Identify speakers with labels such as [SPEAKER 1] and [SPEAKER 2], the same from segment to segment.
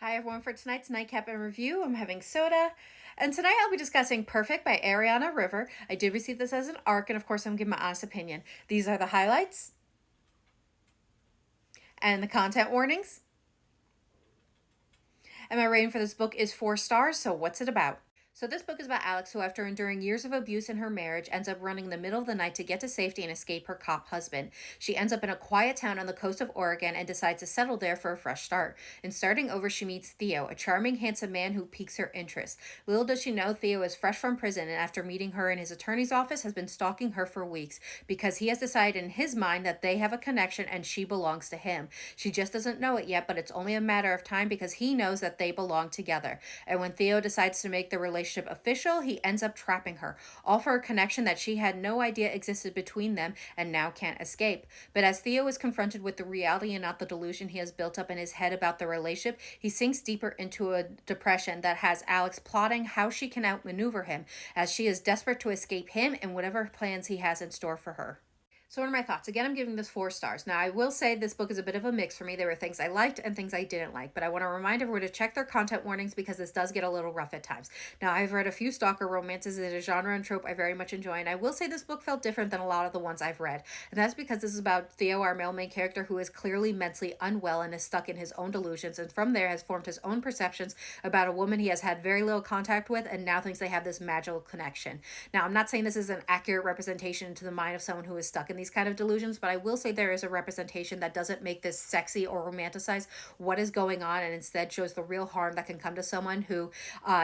[SPEAKER 1] Hi everyone, for tonight's Nightcap and review, I'm having soda. And tonight I'll be discussing Perfect by Ariana River. I did receive this as an ARC, and of course I'm giving my honest opinion. These are the highlights and the content warnings. And my rating for this book is 4 stars, so what's it about? So this book is about Alex, who after enduring years of abuse in her marriage, ends up running in the middle of the night to get to safety and escape her cop husband. She ends up in a quiet town on the coast of Oregon and decides to settle there for a fresh start. In starting over, she meets Theo, a charming, handsome man who piques her interest. Little does she know, Theo is fresh from prison and after meeting her in his attorney's office has been stalking her for weeks because he has decided in his mind that they have a connection and she belongs to him. She just doesn't know it yet, but it's only a matter of time because he knows that they belong together. And when Theo decides to make the relationship official, he ends up trapping her, all for a connection that she had no idea existed between them and now can't escape. But as Theo is confronted with the reality and not the delusion he has built up in his head about the relationship, he sinks deeper into a depression that has Alex plotting how she can outmaneuver him, as she is desperate to escape him and whatever plans he has in store for her. So what are my thoughts? Again, I'm giving this 4 stars. Now, I will say this book is a bit of a mix for me. There were things I liked and things I didn't like, but I want to remind everyone to check their content warnings because this does get a little rough at times. Now, I've read a few stalker romances. It's a genre and trope I very much enjoy, and I will say this book felt different than a lot of the ones I've read. And that's because this is about Theo, our male main character, who is clearly mentally unwell and is stuck in his own delusions, and from there has formed his own perceptions about a woman he has had very little contact with and now thinks they have this magical connection. Now, I'm not saying this is an accurate representation into the mind of someone who is stuck in these kind of delusions, but I will say there is a representation that doesn't make this sexy or romanticize what is going on and instead shows the real harm that can come to someone who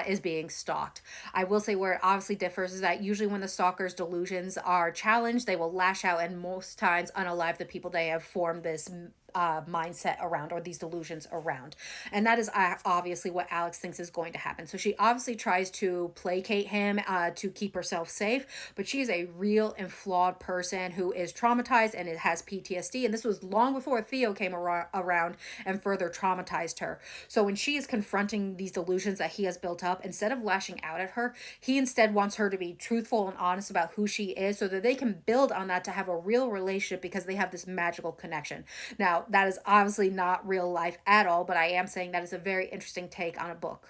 [SPEAKER 1] is being stalked. I will say where it obviously differs is that usually when the stalker's delusions are challenged, they will lash out and most times unalive the people they have formed this mindset around or these delusions around. And that is obviously what Alex thinks is going to happen. So she obviously tries to placate him to keep herself safe, but she is a real and flawed person who is traumatized and it has PTSD. And this was long before Theo came around and further traumatized her. So when she is confronting these delusions that he has built up, instead of lashing out at her, he instead wants her to be truthful and honest about who she is so that they can build on that to have a real relationship because they have this magical connection. Now, that is obviously not real life at all, but I am saying that is a very interesting take on a book.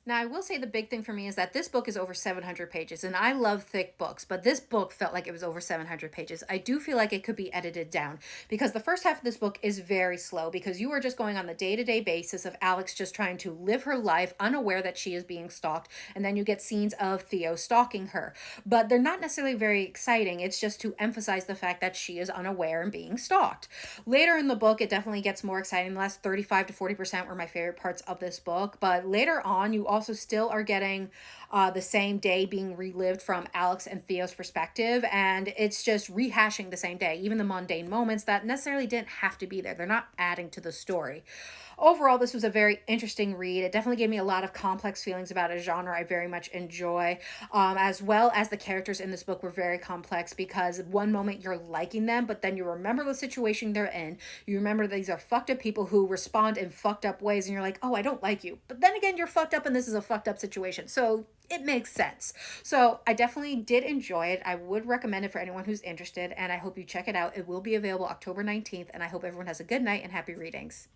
[SPEAKER 1] Now, I will say the big thing for me is that this book is over 700 pages, and I love thick books, but this book felt like it was over 700 pages. I do feel like it could be edited down because the first half of this book is very slow because you are just going on the day-to-day basis of Alex just trying to live her life unaware that she is being stalked, and then you get scenes of Theo stalking her. But they're not necessarily very exciting. It's just to emphasize the fact that she is unaware and being stalked. Later in the book, it definitely gets more exciting. The last 35 to 40% were my favorite parts of this book, but later on, you also still are getting the same day being relived from Alex and Theo's perspective, and it's just rehashing the same day, even the mundane moments that necessarily didn't have to be there. They're not adding to the story. Overall, this was a very interesting read. It definitely gave me a lot of complex feelings about a genre I very much enjoy, as well as the characters in this book were very complex because one moment you're liking them, but then you remember the situation they're in. You remember these are fucked up people who respond in fucked up ways, and you're like, oh, I don't like you. But then again, you're fucked up, and this is a fucked up situation. So it makes sense. So I definitely did enjoy it. I would recommend it for anyone who's interested, and I hope you check it out. It will be available October 19th, and I hope everyone has a good night and happy readings.